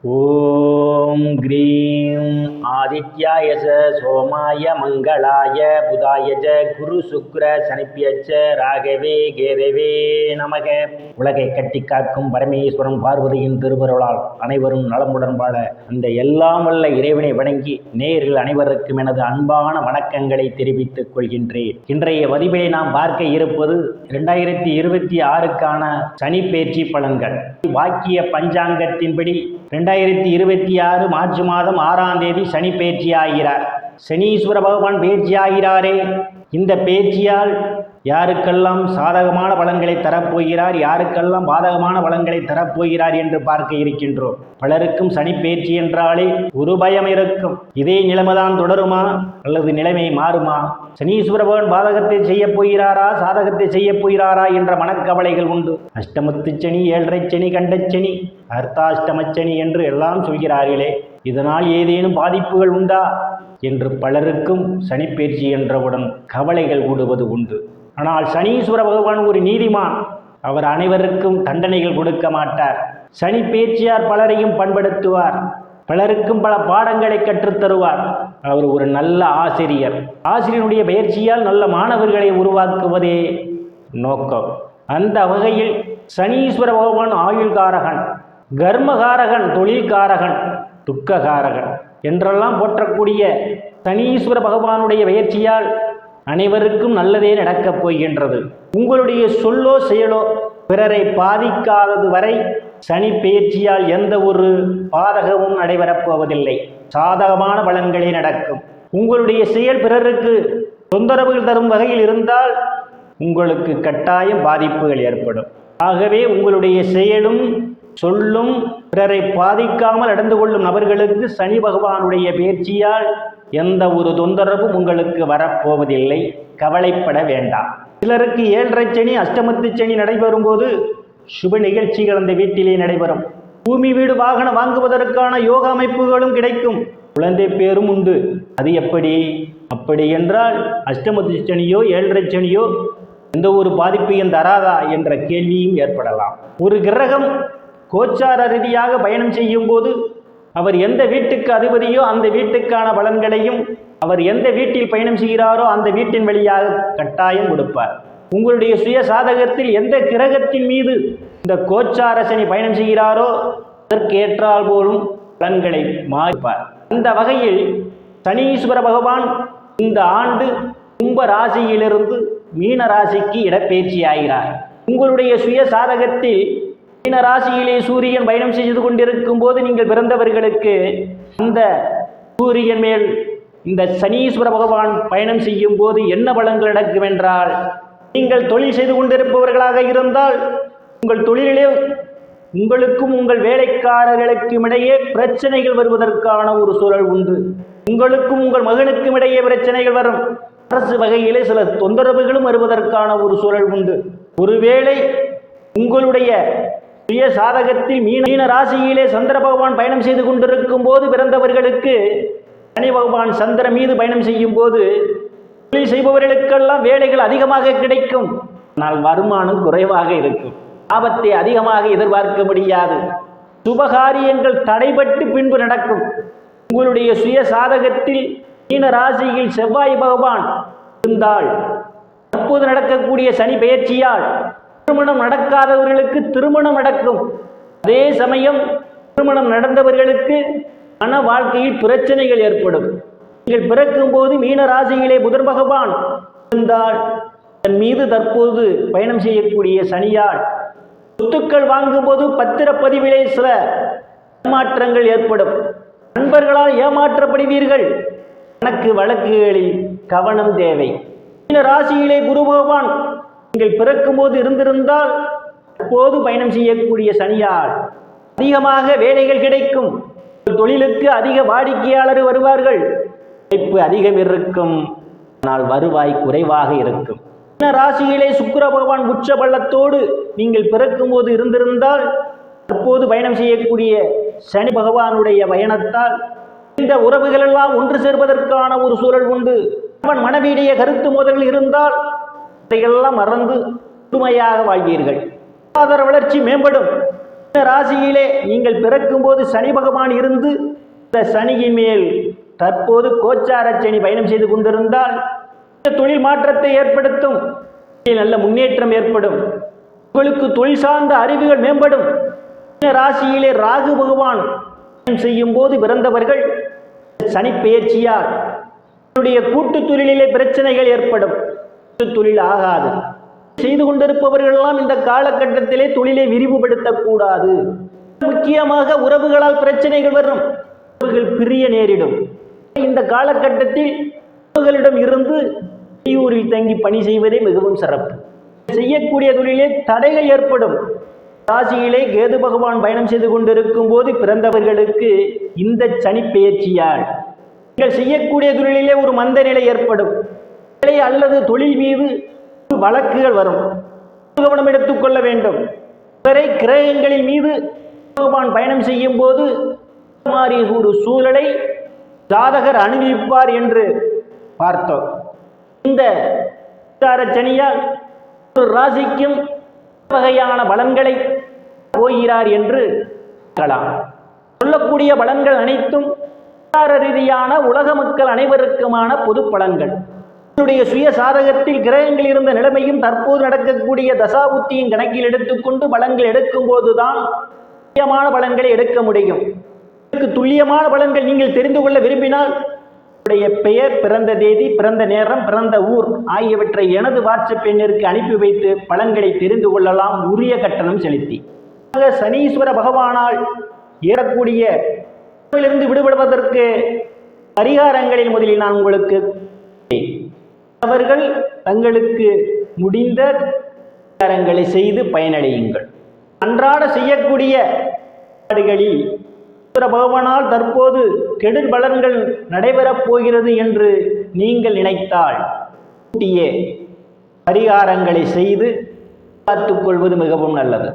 ஓம் cream ஆதித்யாய சோமாய மங்களாய புதாயஜ குரு சுக்ர சனிப்பியச்ச ராகவே கேதவே நமக. உலகை கட்டி காக்கும் பரமேஸ்வரன் பார்வதியின் திருவருளால் அனைவரும் நலமுடன் வாழ அந்த எல்லாம் வல்ல இறைவனை வணங்கி நேரில் அனைவருக்கும் எனது அன்பான வணக்கங்களை தெரிவித்துக் கொள்கின்றேன். இன்றைய பதிவிலே நாம் பார்க்க இருப்பது 2026க்கான சனி பேச்சு பலன்கள். வாக்கிய பஞ்சாங்கத்தின்படி 2026 மார்ச் மாதம் 6ஆம் தேதி சனி பேச்சு ஆகிறார். சனீஸ்வர பகவான் பேச்சு ஆகிறாரே, இந்த பேச்சியால் யாருக்கெல்லாம் சாதகமான பலன்களை தரப்போகிறார், யாருக்கெல்லாம் பாதகமான பலன்களை தரப்போகிறார் என்று பார்க்க இருக்கின்றோம். பலருக்கும் சனி பேச்சு என்றாலே ஒரு பயம் இருக்கும். இதே நிலைமைதான் தொடருமா அல்லது நிலைமை மாறுமா? சனீஸ்வர பகவான் பாதகத்தை செய்ய போகிறாரா, சாதகத்தை செய்ய போகிறாரா என்ற மனக்கவலைகள் உண்டு. அஷ்டமத்து சனி, ஏழரை சனி, கண்டச்சனி, அர்த்தாஷ்டமச்சனி என்று எல்லாம் சொல்கிறார்களே, இதனால் ஏதேனும் பாதிப்புகள் உண்டா என்று பலருக்கும் சனிப்பெயர்ச்சி என்றவுடன் கவலைகள் கூடுவது உண்டு. ஆனால் சனீஸ்வர பகவான் ஒரு நீதிமான். அவர் அனைவருக்கும் தண்டனைகள் கொடுக்க மாட்டார். சனி பேச்சியார் பலரையும் பண்படுத்துவார், பலருக்கும் பல பாடங்களை கற்றுத்தருவார். அவர் ஒரு நல்ல ஆசிரியர். ஆசிரியனுடைய பயிற்சியால் நல்ல மாணவர்களை உருவாக்குவதே நோக்கம். அந்த வகையில் சனீஸ்வர பகவான் ஆயுள்காரகன், கர்மகாரகன், தொழில்காரகன், துக்ககாரகன் என்றெல்லாம் போற்றக்கூடிய சனீஸ்வர பகவானுடைய பயிற்சியால் அனைவருக்கும் நல்லதே நடக்கப் போகின்றது. உங்களுடைய சொல்லோ செயலோ பிறரை பாதிக்காதது வரை சனி பெயர்ச்சியால் எந்த ஒரு பாதகமும் நடைபெறப் போவதில்லை. சாதகமான பலன்களே நடக்கும். உங்களுடைய செயல் பிறருக்கு தொந்தரவுகள் தரும் வகையில் இருந்தால் உங்களுக்கு கட்டாயம் பாதிப்புகள் ஏற்படும். ஆகவே உங்களுடைய செயலும் சொல்லும் பிறரை பாதிக்காமல் நடந்து கொள்ளும் நபர்களுக்கு சனி பகவானுடைய பெயர்ச்சியால் எந்த ஒரு தொந்தரவும் உங்களுக்கு வரப்போவதில்லை. கவலைப்பட வேண்டாம். சிலருக்கு ஏழரை சனி, அஷ்டமத்து சனி நடைபெறும் போது சுப நிகழ்ச்சிகள் அந்த வீட்டிலே நடைபெறும். பூமி, வீடு, வாகனம் வாங்குவதற்கான யோக அமைப்புகளும் கிடைக்கும். குழந்தை பேரும் உண்டு. அது எப்படி? அப்படி என்றால் அஷ்டமத்து சனியோ ஏழரை சனியோ எந்த ஒரு பாதிப்பையும் தராதா என்ற கேள்வியும் ஏற்படலாம். ஒரு கிரகம் கோச்சார ரீதியாக பயணம் செய்யும் போது அவர் எந்த வீட்டுக்கு அதிபதியோ அந்த வீட்டுக்கான பலன்களையும் அவர் எந்த வீட்டில் பயணம் செய்கிறாரோ அந்த வீட்டின் வழியாக கட்டாயம் கொடுப்பார். உங்களுடைய சுய சாதகத்தில் எந்த கிரகத்தின் மீது இந்த கோச்சார சனி பயணம் செய்கிறாரோ அதற்கு ஏற்றால் போலும் பலன்களை மாறுப்பார். அந்த வகையில் சனீஸ்வர பகவான் இந்த ஆண்டு கும்ப ராசியிலிருந்து மீன ராசிக்கு இடப்பெயர்ச்சி ஆகிறார். உங்களுடைய சுய சாதகத்தில் மீன ராசியிலே சூரியன் பயணம் செய்து கொண்டிருக்கும் போது நீங்கள் பிறந்தவர்களுக்கு அந்த சூரியன் மேல் இந்த சனீஸ்வர பகவான் பயணம் செய்யும் போது என்ன பலன்கள் நடக்கும் என்றால், நீங்கள் தொழில் செய்து கொண்டிருப்பவர்களாக இருந்தால் உங்கள் தொழிலிலே உங்களுக்கும் உங்கள் வேலைக்காரர்களுக்கும் இடையே பிரச்சனைகள் வருவதற்கான ஒரு சூழல் உண்டு. உங்களுக்கும் உங்கள் மகனுக்கும் இடையே பிரச்சனைகள் வரும். அரசு வகையிலே சில தொந்தரவுகளும் வருவதற்கான ஒரு சூழல் உண்டு. ஒருவேளை உங்களுடைய சுய சாதகத்தில் மீன ராசியிலே சந்திர பகவான் பயணம் செய்து கொண்டிருக்கும் போது பிறந்தவர்களுக்கு சனி பகவான் சந்திரன் மீது பயணம் செய்யும் போது தொழில் செய்பவர்களுக்கெல்லாம் வேலைகள் அதிகமாக கிடைக்கும். ஆனால் வருமானம் குறைவாக இருக்கும். லாபத்தை அதிகமாக எதிர்பார்க்க முடியாது. சுபகாரியங்கள் தடைபட்டு பின்பு நடக்கும். உங்களுடைய சுய சாதகத்தில் மீன ராசியில் செவ்வாய் பகவான் இருந்தால் தற்போது நடக்கக்கூடிய சனி பெயர்ச்சியால் திருமணம் நடக்காதவர்களுக்கு திருமணம் நடக்கும். அதே சமயம் திருமணம் நடந்தவர்களுக்கு மன வாழ்க்கையில் பிரச்சனைகள் ஏற்படும். நீங்கள் பிறக்கும் போது மீன ராசியிலே புதன் பகவான் இருந்தால் தன் மீது தற்போது பயணம் செய்யக்கூடிய சனியால் சொத்துக்கள் வாங்கும்போது பத்திரப்பதிவிலே சில ஏமாற்றங்கள் ஏற்படும். நண்பர்களால் ஏமாற்றப்படுவீர்கள். கணக்கு வழக்குகளில் கவனம் தேவை. மீன ராசியிலே குரு பகவான் நீங்கள் பிறக்கும் போது இருந்திருந்தால் அப்போது பயணம் செய்யக்கூடிய சனியால் அதிகமாக வேலைகள் கிடைக்கும். தொழிலுக்கு அதிக வாடிக்கையாளர் வருவார்கள். உழைப்பு அதிகம் இருக்கும், ஆனால் வருவாய் குறைவாக இருக்கும். மீன ராசியிலே சுக்கிர பகவான் உச்ச பள்ளத்தோடு நீங்கள் பிறக்கும் போது இருந்திருந்தால் அப்போது பயணம் செய்யக்கூடிய சனி பகவானுடைய பயணத்தால் இந்த உறவுகள் எல்லாம் ஒன்று சேர்வதற்கான ஒரு சூழல் உண்டு. அவன் மனைவியுடைய கருத்து மோதல்கள் இருந்தால் அதையெல்லாம் மறந்து முழுமையாக வாழ்வீர்கள். பொருளாதார வளர்ச்சி மேம்படும். இந்த ராசியிலே நீங்கள் பிறக்கும் போது சனி பகவான் இருந்து இந்த சனியின் மேல் தற்போது கோச்சார சனி பயணம் செய்து கொண்டிருந்தால் தொழில் மாற்றத்தை ஏற்படுத்தும், நல்ல முன்னேற்றம் ஏற்படும், உங்களுக்கு தொழில் சார்ந்த அறிவுகள் மேம்படும். ராசியிலே ராகு பகவான் செய்யும் போது பிறந்தவர்கள் சனி பெயர்ச்சியால் கூட்டு தொழிலிலே பிரச்சனைகள் ஏற்படும், தொழில் ஆகாது. செய்து கொண்டிருப்பவர்கள் எல்லாம் இந்த காலகட்டத்திலே தொழிலை விரிவுபடுத்தக்கூடாது. முக்கியமாக உறவுகளால் பிரச்சனைகள் வரும், உறவுகள் பிரிய நேரிடும். இந்த காலகட்டத்தில் உறவுகளிடம் இருந்து வெளியூரில் தங்கி பணி செய்வதே மிகவும் சிறப்பு. செய்யக்கூடிய தொழிலே தடைகள் ஏற்படும். ராசியிலே கேது பகவான் பயணம் செய்து கொண்டிருக்கும் போது பிறந்தவர்களுக்கு இந்த சனி பெயர்ச்சியால் நீங்கள் செய்யக்கூடிய தொழிலிலே ஒரு மந்த நிலை ஏற்படும், அல்லது தொழில் மீது வழக்குகள் வரும். கவனம் எடுத்துக்கொள்ள வேண்டும். வரை கிரகங்களின் மீது பகவான் பயணம் செய்யும் போது ஒரு சூழலை ஜாதகர் அனுபவிப்பார் என்று பார்த்தோம். இந்த சனியால் ஒரு ராசிக்கும் வகையான பலன்களை போகிறார் என்று சொல்லக்கூடிய பலன்கள் அனைத்தும் ரீதியான உலக மக்கள் அனைவருக்குமான பொது பலன்கள். சுய சாதகத்தில் கிரகங்கள் இருந்த நிலைமையும் தற்போது நடக்கக்கூடிய தசாபுத்தியின் கணக்கில் எடுத்துக்கொண்டு பலன்கள் எடுக்கும் போதுதான் துல்லியமான பலன்களை எடுக்க முடியும். துல்லியமான பலன்கள் நீங்கள் தெரிந்து கொள்ள விரும்பினால் பெயர், பிறந்த தேதி, பிறந்த நேரம், பிறந்த ஊர் ஆகியவற்றை எனது வாட்ஸ்அப் எண்ணிற்கு அனுப்பி வைத்து பலன்களை தெரிந்து கொள்ளலாம், உரிய கட்டணம் செலுத்தி. சனீஸ்வர பகவானால் ஏறக்கூடிய இருந்து விடுபடுவதற்கு பரிகாரங்களில் முதலில் நான் உங்களுக்கு அவர்கள் தங்களுக்கு முடிந்த பரிகாரங்களை செய்து பயனடையுங்கள். அன்றாட செய்யக்கூடிய பகவானால் தற்போது கெடுதல் பலன்கள் நடைபெறப் போகிறது என்று நீங்கள் நினைத்தால் பரிகாரங்களை செய்து பார்த்துக் கொள்வது மிகவும் நல்லது.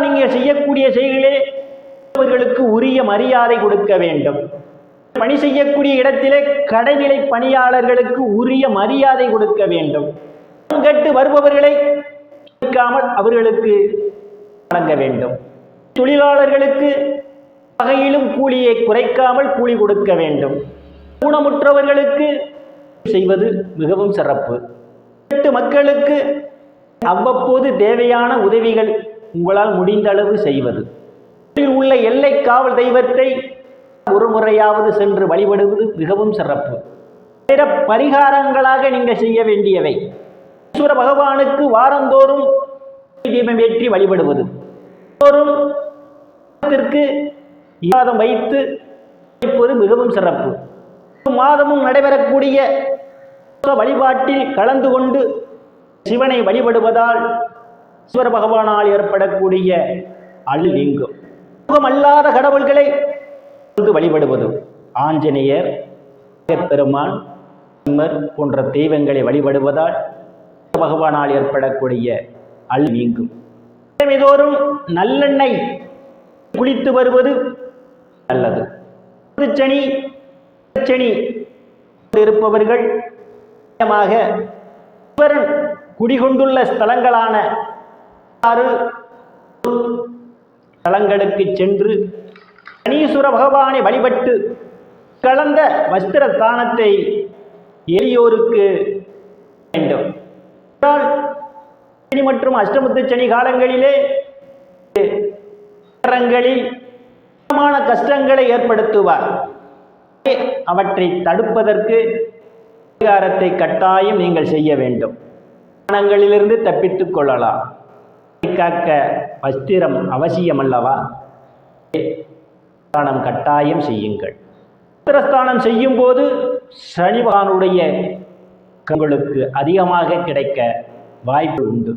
நீங்கள் செய்யக்கூடிய செயல்களே அவர்களுக்கு உரிய மரியாதை கொடுக்க வேண்டும். பணி செய்யக்கூடிய இடத்திலே கடைநிலை பணியாளர்களுக்கு உரிய மரியாதை கொடுக்க வேண்டும். கேட்டு வருபவர்களை அவர்களுக்கு வழங்க வேண்டும். தொழிலாளர்களுக்கு வகையிலும் கூலியை குறைக்காமல் கூலி கொடுக்க வேண்டும். ஊனமுற்றவர்களுக்கு செய்வது மிகவும் சிறப்பு. மக்களுக்கு அவ்வப்போது தேவையான உதவிகள் உங்களால் முடிந்த அளவு செய்வது. உள்ள எல்லை காவல் தெய்வத்தை ஒரு முறையாவது சென்று வழிபடுவது மிகவும் சிறப்பு. பிற பரிகாரங்களாக நீங்கள் செய்ய வேண்டியவை ஈஸ்வர பகவானுக்கு வாரந்தோறும் தீபம் ஏற்றி வழிபடுவது, மாதம் வைத்து இப்போது மிகவும் சிறப்பு. மாதமும் நடைபெறக்கூடிய வழிபாட்டில் கலந்து கொண்டு சிவனை வழிபடுவதால் ஈஸ்வர பகவானால் ஏற்படக்கூடிய அழு நீங்கும். அல்லாத கடவுள்களை வழிபடுவது, ஆஞ்சநேயர், பெருமான், போன்ற தெய்வங்களை வழிபடுவதால் பகவானால் ஏற்படக்கூடிய அழு நீங்கும். தோறும் நல்லெண்ணெய் குளித்து வருவது நல்லது. சனி சனி இருப்பவர்கள் குடிகொண்டுள்ள ஸ்தலங்களான ஸ்தலங்களுக்கு சென்று சனீஸ்வர பகவானை வழிபட்டு கலந்த வஸ்திர ஸ்தானத்தை எளியோருக்கு வேண்டும். சனி மற்றும் அஷ்டமத்து சனி காலங்களிலே கஷ்டங்களை ஏற்படுத்துவார். அவற்றை தடுப்பதற்கு பரிகாரத்தை கட்டாயம் நீங்கள் செய்ய வேண்டும். மனங்களிலிருந்து தப்பித்துக் கொள்ளலாம். காக்க வஸ்திரம் அவசியம் அல்லவா? ஸ்தானம் கட்டாயம் செய்யுங்கள். வஸ்திரஸ்தானம் செய்யும் போது சனி பகவானுடைய உங்களுக்கு அதிகமாக கிடைக்க வாய்ப்பு உண்டு.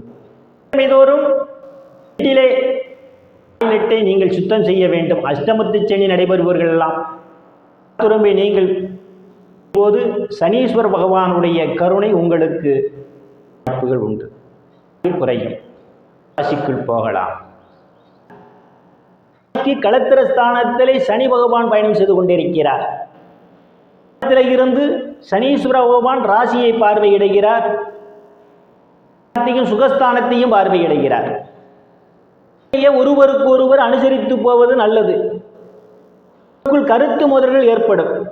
தோறும் வீட்டிலே நீங்கள் சுத்தம் செய்ய வேண்டும். அஷ்டமத்து சனி நடைபெறுபவர்கள் எல்லாம் திரும்பி நீங்கள் போது சனீஸ்வர பகவானுடைய கருணை உங்களுக்கு வாய்ப்புகள் உண்டு, குறையும். ராசிக்குள் போகலாம். களத்திர ஸ்தானத்திலே சனி பகவான் பயணம் செய்து கொண்டிருக்கிறார். இருந்து சனீஸ்வர பகவான் ராசியை பார்வையிடுகிறார், சுகஸ்தானத்தையும் பார்வையிடுகிறார். ஒருவருக்கு ஒருவர் அனுசரித்து போவது நல்லது. கருத்து மோதல்கள் ஏற்படும்.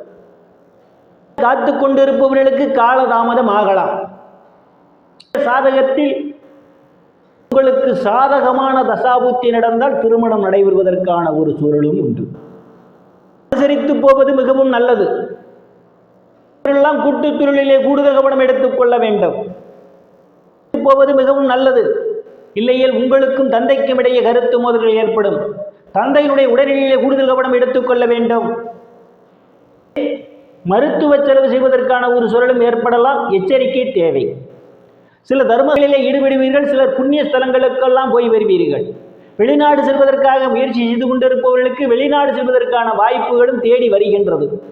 காத்து கொண்டிருப்பவர்களுக்கு காலதாமதம் ஆகலாம். சாதகத்தில் உங்களுக்கு சாதகமான தசாபுத்தி நடந்தால் திருமணம் நடைபெறுவதற்கான ஒரு சூழலும் உண்டு. அனுசரித்து போவது மிகவும் நல்லது. கூட்டுத் தொழிலிலே கூடுதல் கவனம் எடுத்துக்கொள்ள வேண்டும். போவது மிகவும் நல்லது. இல்லையேல் உங்களுக்கும் தந்தைக்கும் இடையே கருத்து மோதல்கள் ஏற்படும். தந்தையினுடைய உடல்நிலையிலே கூடுதல் கவனம் எடுத்துக்கொள்ள வேண்டும். மருத்துவ செலவு செய்வதற்கான ஒரு சூழலும் ஏற்படலாம். எச்சரிக்கை தேவை. சில தர்மங்களிலே ஈடுபடுவீர்கள். சிலர் புண்ணிய ஸ்தலங்களுக்கெல்லாம் போய் வருவீர்கள். வெளிநாடு செல்வதற்காக முயற்சி செய்து கொண்டிருப்பவர்களுக்கு வெளிநாடு செல்வதற்கான வாய்ப்புகளும் தேடி வருகின்றது.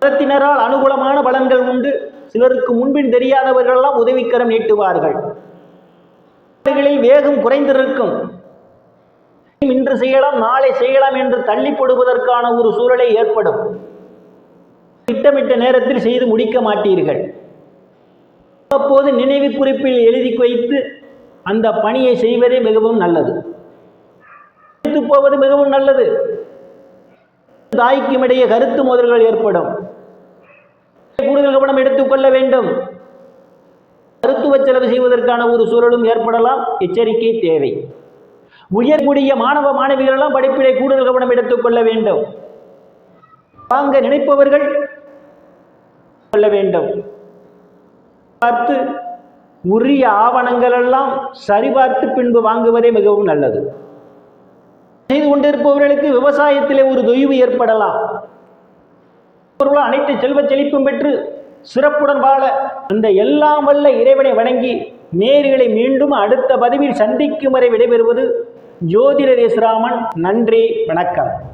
மதத்தினரால் அனுகூலமான பலன்கள் உண்டு. சிலருக்கு முன்பின் தெரியாதவர்களெல்லாம் உதவிக்கரம் நீட்டுவார்கள். வேகம் குறைந்திருக்கும். இன்று செய்யலாம் நாளை செய்யலாம் என்று தள்ளிப்படுவதற்கான ஒரு சூழலை ஏற்படும். திட்டமிட்ட நேரத்தில் செய்து முடிக்க மாட்டீர்கள். அப்போது நினைவு குறிப்பில் எழுதி வைத்து அந்த பணியை செய்வதே மிகவும் நல்லது. போவது மிகவும் நல்லது. தாய்க்கும் இடையே கருத்து மோதல்கள் ஏற்படும். கூடுதல் கவனம் எடுத்துக்கொள்ள வேண்டும். மருத்துவ செலவு செய்வதற்கான ஒரு சூழலும் ஏற்படலாம். எச்சரிக்கை தேவை. உயர்கூடிய மாணவ மாணவிகள் எல்லாம் படிப்பிலே கூடுதல் கவனம் எடுத்துக்கொள்ள வேண்டும். வாங்க நினைப்பவர்கள் கொள்ள வேண்டும். பார்த்து உரிய ஆவணங்கள் எல்லாம் சரிபார்த்து பின்பு வாங்குவதே மிகவும் நல்லது. செய்து கொண்டிருப்பவர்களுக்கு விவசாயத்திலே ஒரு தொய்வு ஏற்படலாம். அனைத்து செல்வ செழிப்பும் பெற்று சிறப்புடன் வாழ அந்த எல்லாம் வல்ல இறைவனை வணங்கி நேர்களை மீண்டும் அடுத்த பதிவில் சந்திக்கும் வரை விடைபெறுவது ஜோதிடர் எஸ் ராமன். நன்றி, வணக்கம்.